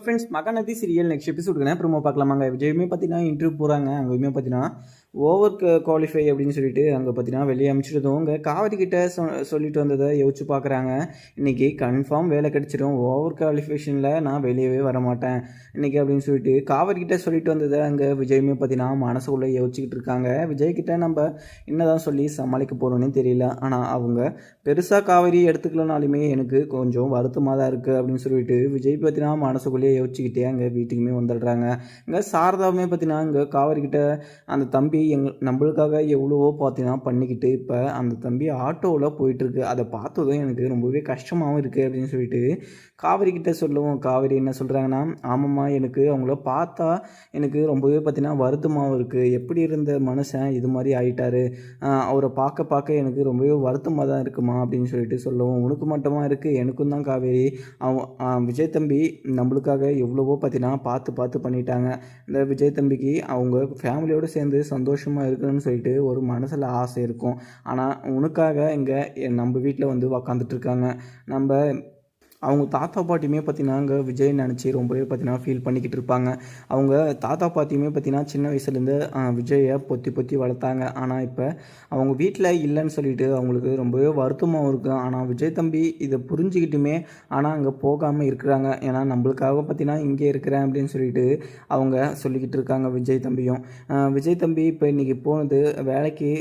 Friends Mahanadi serial next எபிசோடுக்கு promo பார்க்கலாமாங்க. விஜயுமே பார்த்தீங்கன்னா இன்டர்வியூ போகிறாங்க. அங்கேயுமே பார்த்தீங்கன்னா ஓவர் குவாலிஃபை அப்படின்னு சொல்லிட்டு அங்கே பார்த்தீங்கன்னா வெளியே அனுப்பிச்சிடுதும். இங்கே காவிரி கிட்ட சொல்லிட்டு வந்ததை யோசிச்சு பார்க்குறாங்க. இன்றைக்கி கன்ஃபார்ம் வேலை கிடச்சிடும், ஓவர் குவாலிஃபிகேஷனில் நான் வெளியவே வரமாட்டேன் இன்றைக்கி அப்படின்னு சொல்லிட்டு காவிரி கிட்ட சொல்லிட்டு வந்ததை அங்கே விஜயுமே பார்த்தீங்கன்னா மனசுக்குள்ளே யோசிச்சுக்கிட்டு இருக்காங்க. விஜய்கிட்ட நம்ம என்னதான் சொல்லி சமாளிக்க போகிறோன்னே தெரியல. ஆனால் அவங்க பெருசாக காவிரி எடுத்துக்கலனாலுமே எனக்கு கொஞ்சம் வருத்தமாக தான் இருக்குது அப்படின்னு சொல்லிட்டு விஜய் பார்த்தீங்கன்னா மனசுக்குள்ளேயே யோசிச்சுக்கிட்டே அங்கே வீட்டுக்குமே வந்துடுறாங்க. இங்கே சாரதாவுமே பார்த்தீங்கன்னா இங்கே காவிரிக்கிட்ட அந்த தம்பி நம்மளுக்காக எவ்வளவோ பார்த்தீங்கன்னா பண்ணிக்கிட்டு இப்போ அந்த தம்பி ஆட்டோவில் போயிட்டுருக்கு, அதை பார்த்ததும் எனக்கு ரொம்பவே கஷ்டமாகவும் இருக்குது அப்படின்னு சொல்லிட்டு காவிரி கிட்ட சொல்லுவோம். காவிரி என்ன சொல்கிறாங்கன்னா, ஆமாம்மா எனக்கு அவங்கள பார்த்தா எனக்கு ரொம்பவே பார்த்தீங்கன்னா வருத்தமாகவும் இருக்குது, எப்படி இருந்த மனுஷன் இது மாதிரி ஆகிட்டாரு, அவரை பார்க்க பார்க்க எனக்கு ரொம்பவே வருத்தமாக தான் இருக்குமா அப்படின்னு சொல்லிட்டு சொல்லுவோம். உனக்கு மட்டுமா இருக்குது, எனக்கும் தான் காவேரி, விஜய் தம்பி நம்மளுக்காக எவ்வளவோ பார்த்தீங்கன்னா பார்த்து பண்ணிட்டாங்க. இந்த விஜய் தம்பிக்கு அவங்க ஃபேமிலியோடு சேர்ந்து சந்தோஷமாக இருக்கணும்னு சொல்லிட்டு ஒரு மனசில் ஆசை இருக்கும். ஆனால் உனக்காக இங்கே நம்ம வீட்டில் வந்து உக்காந்துட்ருக்காங்க. நம்ம அவங்க தாத்தா பாட்டியுமே பார்த்தீங்கன்னா அங்கே விஜய் நினச்சி ரொம்பவே பார்த்தீங்கன்னா ஃபீல் பண்ணிக்கிட்டு இருப்பாங்க. அவங்க தாத்தா பாட்டியுமே பார்த்தீங்கன்னா சின்ன வயசுலேருந்து விஜயை பொத்தி வளர்த்தாங்க. ஆனால் இப்போ அவங்க வீட்டில் இல்லைன்னு சொல்லிட்டு அவங்களுக்கு ரொம்பவே வருத்தமாகவும் இருக்கும். ஆனால் விஜய் தம்பி இதை புரிஞ்சுக்கிட்டுமே ஆனால் அங்கே போகாமல் இருக்கிறாங்க. ஏன்னா நம்மளுக்காக பார்த்தீங்கன்னா இங்கே இருக்கிறேன் அப்படின்னு சொல்லிட்டு அவங்க சொல்லிக்கிட்டு இருக்காங்க விஜய் தம்பியும். விஜய் தம்பி இப்போ இன்றைக்கி போனது வேலைக்கு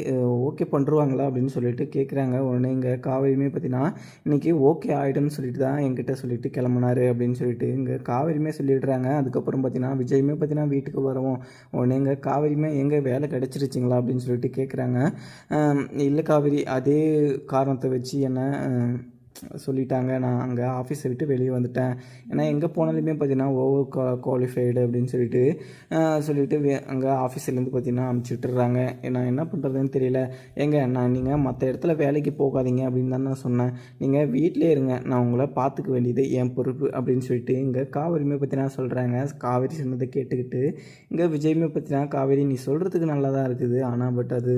ஓகே பண்ணுருவாங்களா அப்படின்னு சொல்லிட்டு கேட்குறாங்க. உடனே இங்கே காவிரியுமே பார்த்தீங்கன்னா இன்றைக்கி ஓகே ஆகிடும்னு சொல்லிட்டு தான் என்கிட்ட சொல்லிட்டு கிளம்புனாரு அப்படின்னு சொல்லிட்டு இங்கே காவிரியுமே சொல்லிடுறாங்க. அதுக்கப்புறம் பார்த்தீங்கன்னா விஜயுமே பார்த்தீங்கன்னா வீட்டுக்கு வரவும் உடனே இங்கே காவிரியுமே எங்கே வேலை கிடச்சிருச்சிங்களா அப்படின்னு சொல்லிட்டு கேட்குறாங்க. இல்லை காவிரி, அதே காரணத்தை வச்சு என்ன சொல்லிட்டாங்க, நான் அங்கே ஆஃபீஸை விட்டு வெளியே வந்துட்டேன், ஏன்னா எங்கே போனாலுமே பார்த்தீங்கன்னா ஓவர் குவாலிஃபைடு அப்படின்னு சொல்லிட்டு அங்கே ஆஃபீஸ்லேருந்து பார்த்தீங்கன்னா அனுப்பிச்சி விட்டுறாங்க. நான் என்ன பண்ணுறதுன்னு தெரியல. நீங்கள் மற்ற இடத்துல வேலைக்கு போகாதீங்க அப்படின்னு தான் நான் சொன்னேன், நீங்கள் வீட்டிலே இருங்க, நான் உங்களை பார்த்துக்க வேண்டியது என் பொறுப்பு அப்படின்னு சொல்லிட்டு இங்கே காவிரியுமே பார்த்தீங்கன்னா சொல்கிறாங்க. காவிரி சொன்னதை கேட்டுக்கிட்டு இங்கே விஜயுமே பார்த்தீங்கன்னா, காவிரி நீ சொல்கிறதுக்கு நல்லா தான் இருக்குது, ஆனால் பட் அது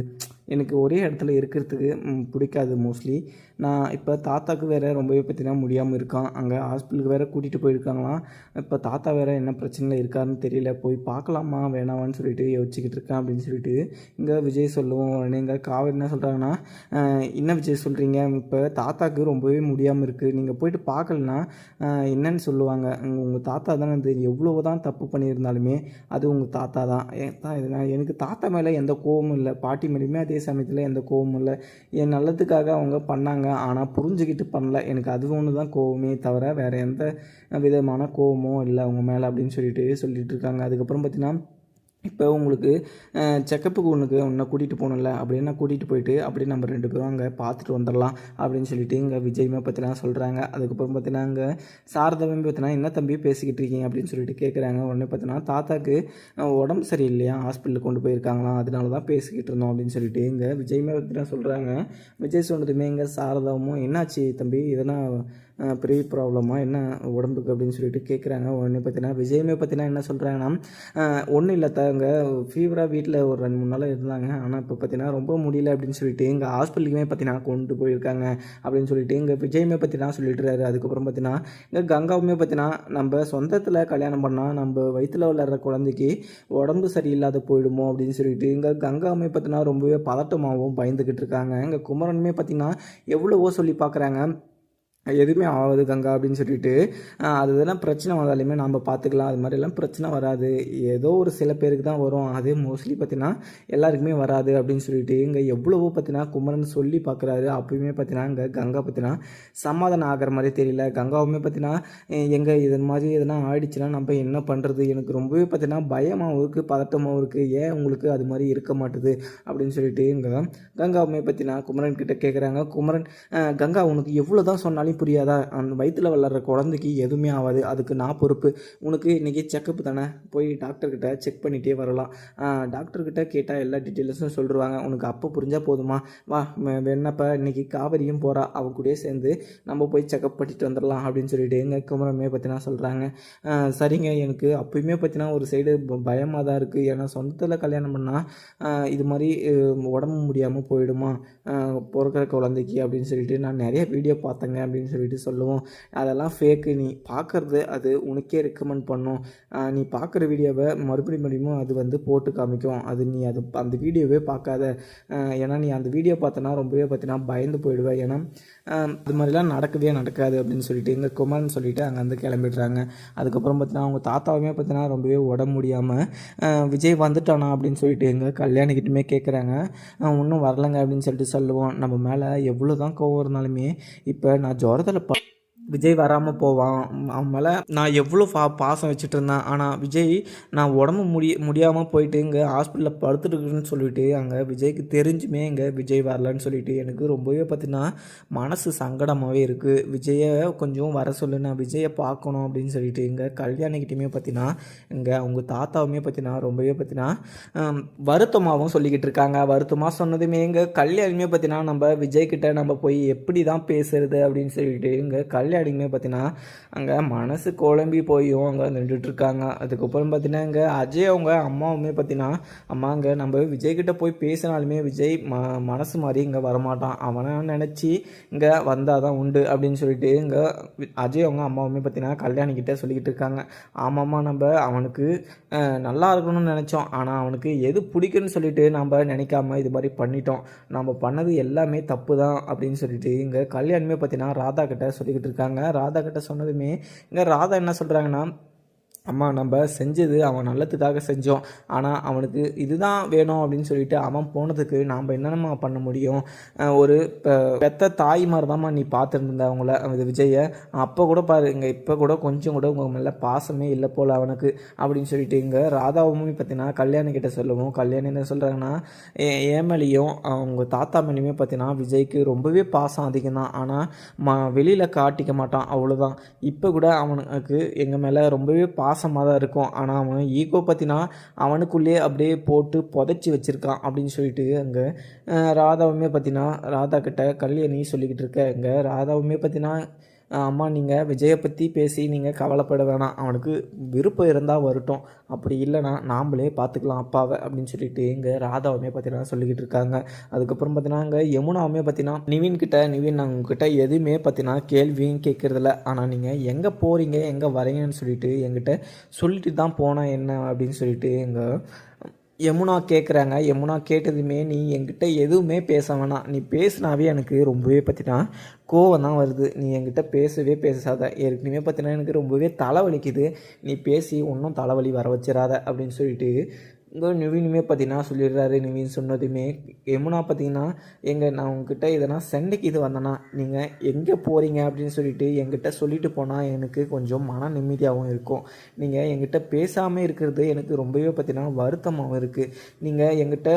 எனக்கு ஒரே இடத்துல இருக்கிறதுக்கு பிடிக்காது மோஸ்ட்லி. நான் இப்போ தாத்தாவுக்கு வேறு ரொம்பவே பார்த்தீங்கன்னா முடியாமல் இருக்கான், அங்கே ஹாஸ்பிட்டலுக்கு வேறு கூட்டிகிட்டு போயிருக்காங்களாம். இப்போ தாத்தா வேறு என்ன பிரச்சனையில் இருக்காருன்னு தெரியல, போய் பார்க்கலாமா வேணாமான்னு சொல்லிட்டு யோசிச்சுக்கிட்டு இருக்கேன் அப்படின்னு சொல்லிட்டு இங்கே விஜய் சொல்லுவோம். உடனே இங்கே காவேரி என்ன சொல்கிறாங்கன்னா, என்ன விஜய் சொல்கிறீங்க, இப்போ தாத்தாவுக்கு ரொம்பவே முடியாமல் இருக்குது, நீங்கள் போயிட்டு பார்க்கலன்னா என்னன்னு சொல்லுவாங்க, உங்கள் தாத்தா தானே, அது எவ்வளோ தான் தப்பு பண்ணியிருந்தாலுமே அது உங்கள் தாத்தா தான். எனக்கு தாத்தா மேலே எந்த கோவமும் இல்லை, பாட்டி மேலேயுமே அதே சமயத்தில் எந்த கோவமும் இல்லை, என் நல்லதுக்காக அவங்க பண்ணாங்க, ஆனால் புரிஞ்சுக்கிட்டு பண்ணல, எனக்கு அது ஒன்று தான் கோவமே தவிர வேறு எந்த விதமான கோவமும் இல்லை அவங்க மேலே அப்படின்னு சொல்லிட்டு இருக்காங்க. அதுக்கப்புறம் பார்த்திங்கன்னா இப்போ உங்களுக்கு செக்கப்புக்கு ஒன்றை கூட்டிகிட்டு போகணும்ல, அப்படின்னா கூட்டிகிட்டு போயிட்டு அப்படியே நம்ம 2 பேரும் அங்கே பார்த்துட்டு வந்துடலாம் அப்படின்னு சொல்லிட்டு இங்கே விஜயுமே பார்த்தீங்கன்னா சொல்கிறாங்க. அதுக்கப்புறம் பார்த்தீங்கன்னா அங்கே சாரதாவே பார்த்தீங்கன்னா என்ன தம்பி பேசிக்கிட்டு இருக்கீங்க அப்படின்னு சொல்லிட்டு கேட்குறாங்க. உடனே பார்த்தீங்கன்னா தாத்தாக்கு உடம்பு சரியில்லையா, ஹாஸ்பிட்டலுக்கு கொண்டு போயிருக்காங்களாம், அதனால தான் பேசிக்கிட்டு இருந்தோம் அப்படின்னு சொல்லிட்டு இங்கே விஜயுமே பார்த்தீங்கன்னா சொல்கிறாங்க. விஜய் சொன்னதுமே இங்கே சாரதாவும் என்னாச்சு தம்பி, இதெல்லாம் பெரிய ப்ராப்ளமா என்ன உடம்புக்கு அப்படின்னு சொல்லிட்டு கேட்குறாங்க. உடனே பார்த்தீங்கன்னா விஜயுமே பார்த்தீங்கன்னா என்ன சொல்கிறாங்கன்னா, ஒன்றும் இல்லை தாங்க, ஃபீவராக வீட்டில் ஒரு 2-3 நாளாக இருந்தாங்க, ஆனால் இப்போ பார்த்தீங்கன்னா ரொம்ப முடியல அப்படின்னு சொல்லிட்டு எங்கள் ஹாஸ்பிட்டலுக்குமே பார்த்தீங்கன்னா கொண்டு போயிருக்காங்க அப்படின்னு சொல்லிட்டு இங்கே விஜயுமே பார்த்தீங்கன்னா சொல்லிட்டுறாரு. அதுக்கப்புறம் பார்த்தீங்கன்னா இங்கே கங்காவுமே பார்த்தீங்கன்னா நம்ம சொந்தத்தில் கல்யாணம் பண்ணால் நம்ம வயிற்றில் விளையாடுற குழந்தைக்கு உடம்பு சரியில்லாத போயிடுமோ அப்படின்னு சொல்லிட்டு இங்கே கங்காவுமே பார்த்தீங்கன்னா ரொம்பவே பதட்டமாகவும் பயந்துக்கிட்டு இருக்காங்க. இங்கே குமரனுமே பார்த்தீங்கன்னா எவ்வளவோ சொல்லி பார்க்குறாங்க, எதுவுமே ஆகாது கங்கா அப்படின்னு சொல்லிட்டு, அது இதெல்லாம் பிரச்சனை வந்தாலுமே நம்ம பார்த்துக்கலாம், அது மாதிரிலாம் பிரச்சனை வராது, ஏதோ ஒரு சில பேருக்கு தான் வரும், அது மோஸ்ட்லி பார்த்தீங்கன்னா எல்லாருக்குமே வராது அப்படின்னு சொல்லிட்டு இங்கே எவ்வளவோ பார்த்தீங்கன்னா குமரன் சொல்லி பார்க்குறாரு. அப்பயுமே பார்த்தீங்கன்னா இங்கே கங்கா பார்த்தீங்கன்னா சமாதானம் ஆகிற மாதிரி தெரியல. கங்காவுமே பார்த்தீங்கன்னா எங்கே இது மாதிரி எதனா ஆயிடுச்சுன்னா நம்ம என்ன பண்ணுறது, எனக்கு ரொம்பவே பார்த்தீங்கன்னா பயமாகவும் இருக்குது பதட்டமாகவும் இருக்குது, ஏன் உங்களுக்கு அது மாதிரி இருக்க மாட்டுது அப்படின்னு சொல்லிட்டு இங்கே கங்காவுமே பார்த்தீங்கன்னா குமரன் கிட்ட கேட்குறாங்க. குமரன், கங்கா உனக்கு எவ்வளோ தான் சொன்னாலும் புரியாதா, அந்த வயிற்றில் வளர்கிற குழந்தைக்கு எதுவுமே ஆகாது, அதுக்கு நான் பொறுப்பு, உனக்கு இன்றைக்கி செக்கப்பு தானே, போய் டாக்டர்கிட்ட செக் பண்ணிகிட்டே வரலாம், டாக்டர்கிட்ட கேட்டால் எல்லா டீட்டெயில்ஸும் சொல்லிடுவாங்க, உனக்கு அப்போ புரிஞ்சால் போதுமா, வா வேணப்போ இன்றைக்கி காவிரியும் போகிறா, அவ கூடயே சேர்ந்து நம்ம போய் செக்கப் பண்ணிட்டு வந்துடலாம் அப்படின்னு சொல்லிட்டு எங்கள் குமரமே பார்த்தீங்கன்னா சொல்கிறாங்க. சரிங்க, எனக்கு அப்பயுமே பார்த்தீங்கன்னா ஒரு சைடு பயமாக தான் இருக்குது, ஏன்னா சொந்தத்தில் கல்யாணம் பண்ணால் இது மாதிரி உடம்பு முடியாமல் போயிடுமா பிறக்கிற குழந்தைக்கு அப்படின்னு சொல்லிட்டு நான் நிறைய வீடியோ பார்த்தேங்க அப்படின்னு அப்படின்னு சொல்லிட்டு சொல்லுவோம். அதெல்லாம் ஃபேக்கு, நீ பார்க்குறது அது உனக்கே ரெக்கமெண்ட் பண்ணும், நீ பார்க்குற வீடியோவை மறுபடியும் அது வந்து போட்டு காமிக்கும், நீ அந்த வீடியோவே பார்க்காத, ஏன்னா நீ அந்த வீடியோ பார்த்தனா ரொம்பவே பார்த்தீங்கன்னா பயந்து போயிடுவேன், ஏன்னா அது மாதிரிலாம் நடக்கவே நடக்காது அப்படின்னு சொல்லிட்டு எங்கள் குமார்னு சொல்லிட்டு அங்கே வந்து கிளம்பிடுறாங்க. அதுக்கப்புறம் பார்த்தீங்கன்னா அவங்க தாத்தாவுமே பார்த்தீங்கன்னா ரொம்பவே உடம்பு முடியாமல் விஜய் வந்துட்டானா அப்படின்னு சொல்லிட்டு எங்கள் கல்யாணிக்கிட்டுமே கேட்குறாங்க. இன்னும் வரலைங்க அப்படின்னு சொல்லிட்டு சொல்லுவோம். நம்ம மேலே எவ்வளோ தான் கோவம் இருந்தாலுமே இப்போ நான் ஜுரத்தில் விஜய் வராமல் போவான், அவன் மேலே நான் எவ்வளோ பாசம் வச்சுட்டு இருந்தேன், ஆனால் விஜய் நான் உடம்பு முடியாமல் போயிட்டு இங்கே ஹாஸ்பிட்டலில் படுத்துட்டுருக்குன்னு சொல்லிட்டு அங்கே விஜய்க்கு தெரிஞ்சுமே இங்கே விஜய் வரலன்னு சொல்லிட்டு எனக்கு ரொம்பவே பார்த்தீங்கன்னா மனசு சங்கடமாகவே இருக்குது. விஜயை கொஞ்சம் வர சொல்லு, நான் விஜயை பார்க்கணும் அப்படின்னு சொல்லிட்டு இங்கே கல்யாணிக்கிட்டையுமே பார்த்தீங்கன்னா இங்கே அவங்க தாத்தாவுமே பார்த்தீங்கன்னா ரொம்பவே பார்த்தீங்கன்னா வருத்தமாகவும் சொல்லிக்கிட்டு இருக்காங்க. வருத்தமாக சொன்னதுமே இங்கே கல்யாணியுமே பார்த்தீங்கன்னா நம்ம விஜய்கிட்ட நம்ம போய் எப்படி தான் பேசுறது அப்படின்னு சொல்லிட்டு இங்கே கல்யாணிக்குமே பார்த்தீங்கன்னா அங்கே மனசு குழம்பி போயும் அங்கே நின்றுட்டுருக்காங்க. அதுக்கப்புறம் பார்த்தீங்கன்னா இங்கே அஜய் அவங்க அம்மாவுமே பார்த்தீங்கன்னா அம்மா இங்கே நம்ம விஜய்கிட்ட போய் பேசினாலுமே விஜய் மனசு மாதிரி இங்கே வரமாட்டான், அவனை நினச்சி இங்கே வந்தால் தான் உண்டு அப்படின்னு சொல்லிட்டு இங்கே அஜய் அவங்க அம்மாவுமே பார்த்தீங்கன்னா கல்யாணிக்கிட்ட சொல்லிக்கிட்டு இருக்காங்க. ஆமாம்மா, நம்ம அவனுக்கு நல்லா இருக்கணும்னு நினச்சோம், ஆனால் அவனுக்கு எது பிடிக்குன்னு சொல்லிட்டு நம்ம நினைக்காம இது மாதிரி பண்ணிட்டோம், நம்ம பண்ணது எல்லாமே தப்பு தான் அப்படின்னு சொல்லிட்டு இங்கே கல்யாணமே பார்த்தீங்கன்னா ராதா கிட்ட சொல்லிக்கிட்டு இருக்காங்க. ராதா கிட்ட சொன்னதுமே இங்கே ராதா என்ன சொல்கிறாங்கன்னா, அம்மா நம்ம செஞ்சது அவன் நல்லதுக்காக செஞ்சோம், ஆனால் அவனுக்கு இதுதான் வேணும் அப்படின்னு சொல்லிட்டு அவன் போனதுக்கு நாம் என்னென்னம்மா பண்ண முடியும், ஒரு பெத்த தாய் மாதிரி தான்மா நீ பார்த்துட்டு அவங்கள அது விஜயை, அப்போ கூட பாரு இங்கே இப்போ கூட கொஞ்சம் கூட உங்கள் மேலே பாசமே இல்லை போல் அவனுக்கு அப்படின்னு சொல்லிட்டு இங்கே ராதாவுமே பார்த்தீங்கன்னா கல்யாணி கிட்ட சொல்லுவோம். கல்யாணி என்ன சொல்கிறாங்கன்னா, ஏமேலையும் அவங்க தாத்தா மேலேயுமே பார்த்தீங்கன்னா விஜய்க்கு ரொம்பவே பாசம் அதிகம் தான், ஆனால் வெளியில் காட்டிக்க மாட்டான், அவ்வளோதான். இப்போ கூட அவனுக்கு எங்கள் மேலே ரொம்பவே பாசமாக தான் இருக்கும், ஆனால் அவன் ஈகோ பற்றினா அவனுக்குள்ளேயே அப்படியே போட்டு புதைச்சி வச்சுருக்கான் அப்படின்னு சொல்லிட்டு அங்கே ராதாவுமே பார்த்தீங்கன்னா ராதா கிட்ட கல்யாணி சொல்லிக்கிட்டு இருக்க. இங்கே ராதாவுமே பார்த்தீங்கன்னா, அம்மா நீங்கள் விஜயை பற்றி பேசி நீங்கள் கவலைப்பட வேணாம், அவனுக்கு விருப்பம் இருந்தால் வரட்டும், அப்படி இல்லைனா நாம்ளே பார்த்துக்கலாம் அப்பாவை அப்படின்னு சொல்லிட்டு இங்கே ராதாவுமே பார்த்தீங்கன்னா சொல்லிக்கிட்டு இருக்காங்க. அதுக்கப்புறம் பார்த்தீங்கன்னா இங்கே யமுனாவுமே பார்த்தீங்கன்னா நிவின் நான் உங்ககிட்ட எதுவுமே பார்த்தீங்கன்னா கேள்வியும் கேட்குறதில்ல, ஆனால் நீங்கள் எங்கே போகிறீங்க எங்கே வரீங்கன்னு சொல்லிட்டு என்கிட்ட சொல்லிட்டு தான் போனால் என்ன அப்படின்னு சொல்லிட்டு எங்கள் யமுனா கேட்குறாங்க. யமுனா கேட்டதுமே நீ என்கிட்ட எதுவுமே பேச வேணாம், நீ பேசினாவே எனக்கு ரொம்பவே பார்த்தீங்கன்னா கோவம் தான் வருது, நீ என்கிட்ட பேசவே பேசாத, ஏற்கனவே பார்த்தீங்கன்னா எனக்கு ரொம்பவே தலைவலிக்குது, நீ பேசி ஒன்றும் தலைவலி வர வச்சிடாத அப்படின்னு சொல்லிட்டு இங்கே நிவினுமே பார்த்தீங்கன்னா சொல்லிடுறாரு. நிவின் சொன்னதுமே யமுனா பார்த்தீங்கன்னா நான் உங்ககிட்ட எதனா சண்டைக்கு இது வந்தேன்னா நீங்கள் எங்கே போகிறீங்க அப்படின்னு சொல்லிட்டு என்கிட்ட சொல்லிட்டு போனால் எனக்கு கொஞ்சம் மன நிம்மதியாகவும் இருக்கும், நீங்கள் என்கிட்ட பேசாமல் இருக்கிறது எனக்கு ரொம்பவே பார்த்தீங்கன்னா வருத்தமாகவும் இருக்குது, நீங்கள் என்கிட்ட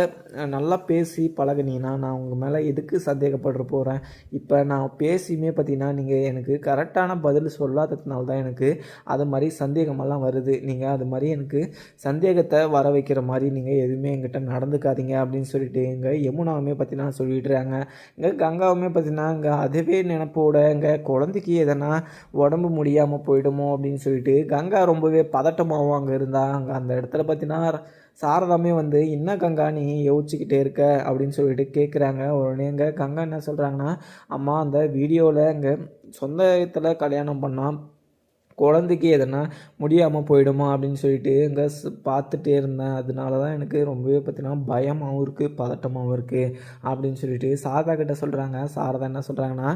நல்லா பேசி பழகினீங்கன்னா நான் உங்கள் மேலே எதுக்கு சந்தேகப்படுற போகிறேன், இப்போ நான் பேசியுமே பார்த்தீங்கன்னா நீங்கள் எனக்கு கரெக்டான பதில் சொல்லாததுனால தான் எனக்கு அது மாதிரி சந்தேகமெல்லாம் வருது, நீங்கள் அது மாதிரி எனக்கு சந்தேகத்தை வர வைக்கிற மாதிரி நீங்கள் எதுவுமே எங்கிட்ட நடந்துக்காதீங்க அப்படின்னு சொல்லிட்டு இங்கே யமுனாவுமே பார்த்தீங்கன்னா சொல்லிடுறாங்க. இங்கே கங்காவுமே பார்த்தீங்கன்னா இங்கே அதுவே நினப்போட இங்கே குழந்தைக்கு எதனா உடம்பு முடியாமல் போயிடுமோ அப்படின்னு சொல்லிட்டு கங்கா ரொம்பவே பதட்டமாகவும் அங்கே இருந்தால் அங்கே அந்த இடத்துல பார்த்தீங்கன்னா சாரதாமே வந்து என்ன கங்கா நீ யோசிச்சுக்கிட்டே இருக்க அப்படின்னு சொல்லிட்டு கேட்குறாங்க. உடனே இங்கே கங்கா என்ன சொல்கிறாங்கன்னா, அம்மா அந்த வீடியோவில் இங்கே சொந்தத்தில் கல்யாணம் பண்ணால் குழந்தைக்கு எதனா முடியாமல் போயிடுமா அப்படின்னு சொல்லிட்டு இங்கே பார்த்துட்டே இருந்தேன், அதனால தான் எனக்கு ரொம்பவே பார்த்தீங்கன்னா பயமாகவும் இருக்குது பதட்டமாகவும் இருக்குது அப்படின்னு சொல்லிட்டு சாரதா கிட்ட சொல்கிறாங்க. சாரதா என்ன சொல்கிறாங்கன்னா,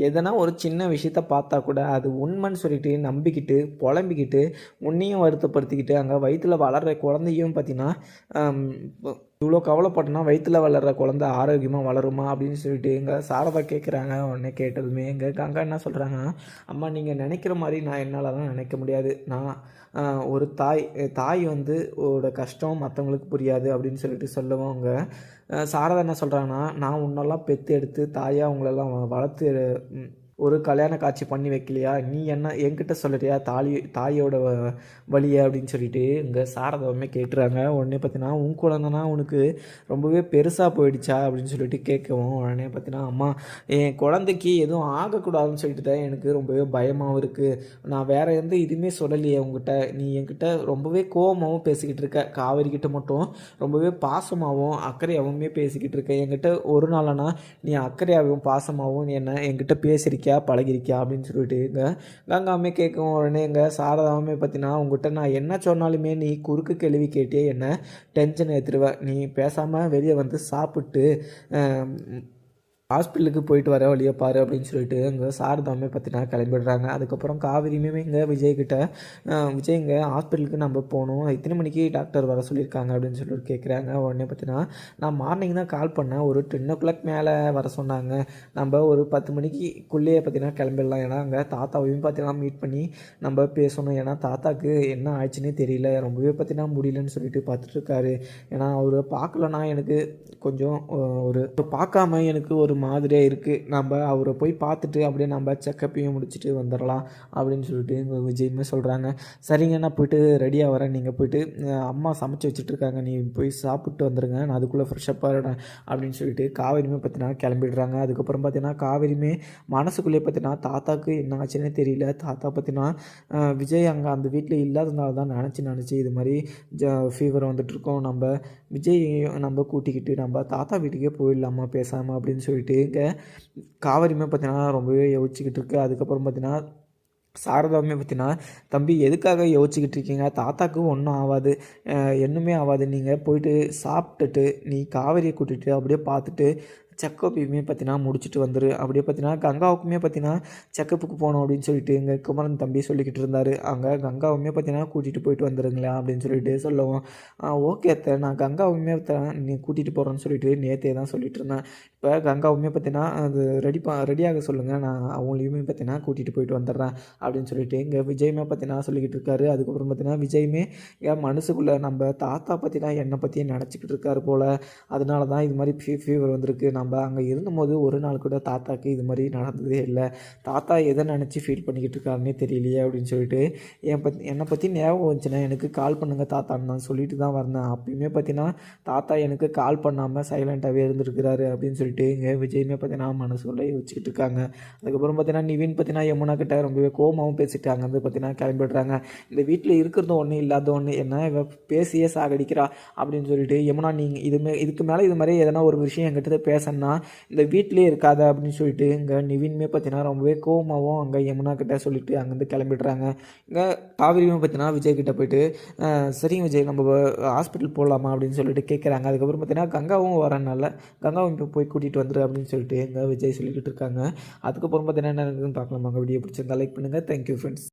எதனா ஒரு சின்ன விஷயத்த பார்த்தா கூட அது உண்மைன்னு சொல்லிட்டு நம்பிக்கிட்டு புலம்பிக்கிட்டு உன்னையும் வருத்தப்படுத்திக்கிட்டு அங்கே வயிற்றில் வளர்கிற குழந்தையும் பார்த்தீங்கன்னா இவ்வளோ கவலைப்பட்டனா வயிற்றில் வளர்கிற குழந்தை ஆரோக்கியமாக வளருமா அப்படின்னு சொல்லிட்டு எங்கள் சாரதா கேட்குறாங்க. உடனே கேட்டதுமே எங்கள் கங்கா என்ன சொல்கிறாங்க, அம்மா நீங்கள் நினைக்கிற மாதிரி நான் என்னால் தான் நினைக்க முடியாது, நான் ஒரு தாய் வந்து ஓட கஷ்டம் மற்றவங்களுக்கு புரியாது அப்படின்னு சொல்லிட்டு சொல்லுவாங்க. சாரதா என்ன சொல்கிறாங்கன்னா, நான் உன்னெல்லாம் பெற்று எடுத்து தாயாக உங்களெல்லாம் வளர்த்து ஒரு கல்யாண காட்சி பண்ணி வைக்கலையா, நீ என்ன என்கிட்ட சொல்லுறியா தாயோட வழியை அப்படின்னு சொல்லிட்டு இங்கே சாரதாவுமே கேட்டுறாங்க. உடனே பார்த்தீங்கன்னா உன் குழந்தைனா உனக்கு ரொம்பவே பெருசாக போயிடுச்சா அப்படின்னு சொல்லிட்டு கேட்கவும் உடனே பார்த்தீங்கன்னா, அம்மா என் குழந்தைக்கு எதுவும் ஆகக்கூடாதுன்னு சொல்லிட்டு தான் எனக்கு ரொம்பவே பயமாகவும் இருக்குது, நான் வேறு எந்த இதுவுமே சொல்லலையே உங்ககிட்ட, நீ என்கிட்ட ரொம்பவே கோபமாகவும் பேசிக்கிட்டு இருக்க, காவேரிக்கிட்ட மட்டும் ரொம்பவே பாசமாகவும் அக்கறையாகவுமே பேசிக்கிட்டு இருக்க, என்கிட்ட ஒரு நாளனா நீ அக்கறையாகவும் பாசமாகவும் என்கிட்ட பேசியிருக்க இருக்கியா பழகிருக்கியா அப்படின்னு சொல்லிட்டு கங்காவுமே கேட்கும். உடனே சாரதாவுமே பார்த்தீங்கன்னா உங்ககிட்ட நான் என்ன சொன்னாலுமே நீ குறுக்கு கேள்வி கேட்டே என்ன டென்ஷன் ஏற்றுருவ, நீ பேசாமல் வெளியே வந்து சாப்பிட்டு ஹாஸ்பிட்டலுக்கு போயிட்டு வர வழியை பாரு அப்படின்னு சொல்லிட்டு சாரதாமே பார்த்தீங்கன்னா கிளம்பிடுறாங்க. அதுக்கப்புறம் காவேரியுமே விஜய்கிட்ட விஜய் ஹாஸ்பிட்டலுக்கு நம்ம போகணும், இத்தனை மணிக்கு டாக்டர் வர சொல்லியிருக்காங்க அப்படின்னு சொல்லிட்டு கேட்குறாங்க. உடனே பார்த்தீங்கன்னா நான் மார்னிங் தான் கால் பண்ணேன், ஒரு 10 o'clock மேலே வர சொன்னாங்க, நம்ம ஒரு 10 மணிக்குள்ளேயே பார்த்தீங்கன்னா கிளம்பிடலாம், ஏன்னா அங்கே தாத்தாவையும் பார்த்தீங்கன்னா மீட் பண்ணி நம்ம பேசணும், ஏன்னா தாத்தாவுக்கு என்ன ஆயிடுச்சுன்னே தெரியல, ரொம்பவே பார்த்தீங்கன்னா முடியலன்னு சொல்லிட்டு பார்த்துட்ருக்காரு. ஏன்னா அவர் பார்க்கலன்னா எனக்கு கொஞ்சம் ஒரு பார்க்காம எனக்கு ஒரு மாதிரியாக இருக்குது, நம்ம அவரை போய் பார்த்துட்டு அப்படியே நம்ம செக்கப்பையும் முடிச்சுட்டு வந்துடலாம் அப்படின்னு சொல்லிட்டு எங்கள் விஜயுமே சொல்கிறாங்க. சரிங்க, நான் போய்ட்டு ரெடியாக வரேன், நீங்கள் போய்ட்டு அம்மா சமைச்சு வச்சுட்ருக்காங்க, நீ போய் சாப்பிட்டு வந்துடுங்க, நான் அதுக்குள்ளே ஃப்ரெஷ்ஷப்பாக இருடேன் அப்படின்னு சொல்லிட்டு காவேரியுமே பார்த்தீங்கன்னா கிளம்பிடுறாங்க. அதுக்கப்புறம் பார்த்தீங்கன்னா காவேரியுமே மனசுக்குள்ளேயே பார்த்தீங்கன்னா தாத்தாவுக்கு என்ன ஆச்சுன்னே தெரியல, தாத்தா பார்த்தீங்கன்னா விஜய் அங்கே அந்த வீட்டில் இல்லாததுனால தான் நினச்சி இது மாதிரி ஃபீவர் வந்துட்டுருக்கோம், நம்ம விஜய் நம்ம கூட்டிக்கிட்டு நம்ம தாத்தா வீட்டுக்கே போயிடலாமா பேசாமல் அப்படின்னு சொல்லிட்டு காவேரியுமே பார்த்தீங்கன்னா ரொம்பவே யோசிச்சுக்கிட்டு இருக்கு. அதுக்கப்புறம் பார்த்தீங்கன்னா சாரதாவுமே பார்த்தீங்கன்னா தம்பி எதுக்காக யோசிச்சுக்கிட்டு இருக்கீங்க, தாத்தாவுக்கு ஒன்றும் ஆகாது, ஒன்றுமே ஆகாது, நீங்கள் போயிட்டு சாப்பிட்டுட்டு நீ காவேரியை கூட்டிகிட்டு அப்படியே பார்த்துட்டு செக்கப்புமே பார்த்தீங்கன்னா முடிச்சுட்டு வந்துரு, அப்படியே பார்த்தீங்கன்னா கங்காவுக்குமே பார்த்தீங்கன்னா செக்கப்புக்கு போகணும் அப்படின்னு சொல்லிட்டு எங்கள் குமரன் தம்பி சொல்லிக்கிட்டு இருந்தார். அங்கே கங்காவுமே பார்த்தீங்கன்னா கூட்டிகிட்டு போயிட்டு வந்துடுங்களா அப்படின்னு சொல்லிட்டு சொல்லுவோம். ஓகே அத்தை, நான் கங்காவுமே நீ கூட்டிகிட்டு போகிறேன்னு சொல்லிட்டு நேற்றே தான் சொல்லிட்டு இருந்தேன், இப்போ கங்காவுமே பார்த்தீங்கன்னா அது ரெடியாக சொல்லுங்கள், நான் அவங்களையுமே பார்த்தீங்கன்னா கூட்டிகிட்டு போயிட்டு வந்துடுறேன் அப்படின்னு சொல்லிட்டு இங்கே விஜயுமே பார்த்தீங்கன்னா சொல்லிக்கிட்டு இருக்காரு. அதுக்கப்புறம் பார்த்தீங்கன்னா விஜயுமே என் மனசுக்குள்ளே நம்ம தாத்தா பார்த்தீங்கன்னா என்னை பற்றியே நினச்சிக்கிட்டு இருக்காரு போல், அதனால தான் இது மாதிரி ஃபீவர் வந்திருக்கு, நம்ம அங்கே இருந்தபோது ஒரு நாள் கூட தாத்தாக்கு இது மாதிரி நடந்ததே இல்லை, தாத்தா எதை நினச்சி ஃபீல் பண்ணிக்கிட்டு இருக்காருன்னே தெரியலையே அப்படின்னு சொல்லிட்டு என்னை பற்றி ஞாபகம் வந்துச்சுன்னா எனக்கு கால் பண்ணுங்கள் தாத்தான்னு நான் சொல்லிட்டு தான் வந்தேன், அப்பயுமே பார்த்தீங்கன்னா தாத்தா எனக்கு கால் பண்ணாமல் சைலண்ட்டாகவே இருந்திருக்கிறாரு அப்படின்னு சொல்லிட்டு இங்கே விஜயுமே பார்த்தீங்கன்னா மனசுக்குள்ளே யோசிச்சுக்கிட்டு இருக்காங்க. அதுக்கப்புறம் பார்த்தீங்கன்னா நிவின் பார்த்தீங்கன்னா யமுனா கிட்ட ரொம்பவே கோமாவும் பேசிட்டு அங்கேருந்து பார்த்தீங்கன்னா கிளம்பிடுறாங்க. இந்த வீட்டில் இருக்கிறதும் ஒன்று இல்லாத ஒன்று, என்ன இவ பேசியே சாகடிக்கிறா அப்படின்னு சொல்லிட்டு யமுனா நீங்கள் இதுக்கு மேலே இது மாதிரி எதனா ஒரு விஷயம் என்கிட்ட பேசணும் இந்த வீட்டிலே இருக்காத அப்படின்னு சொல்லிட்டு இங்கே நிவின்மே பார்த்தீங்கன்னா ரொம்பவே கோவமாகவும் அங்கே யமுனா கிட்ட சொல்லிட்டு அங்கேருந்து கிளம்பிடுறாங்க. இங்கே காவிரியுமே பார்த்தீங்கன்னா விஜய் கிட்ட போயிட்டு சரிங்க விஜய் நம்ம ஹாஸ்பிட்டல் போகலாமா அப்படின்னு சொல்லிட்டு கேட்குறாங்க. அதுக்கப்புறம் பார்த்தீங்கன்னா கங்காவும் வரனால கங்காவும் இப்போ போய் கூட்டிகிட்டு வந்துரு அப்படின்னு சொல்லிட்டு எங்கள் விஜய் சொல்லிக்கிட்டு இருக்காங்க. அதுக்கப்புறம் பார்த்தீங்கன்னா என்ன பார்க்கலாமாங்க. வீடியோ பிடிச்சிருந்தா லைக் பண்ணுங்கள். Thank you friends.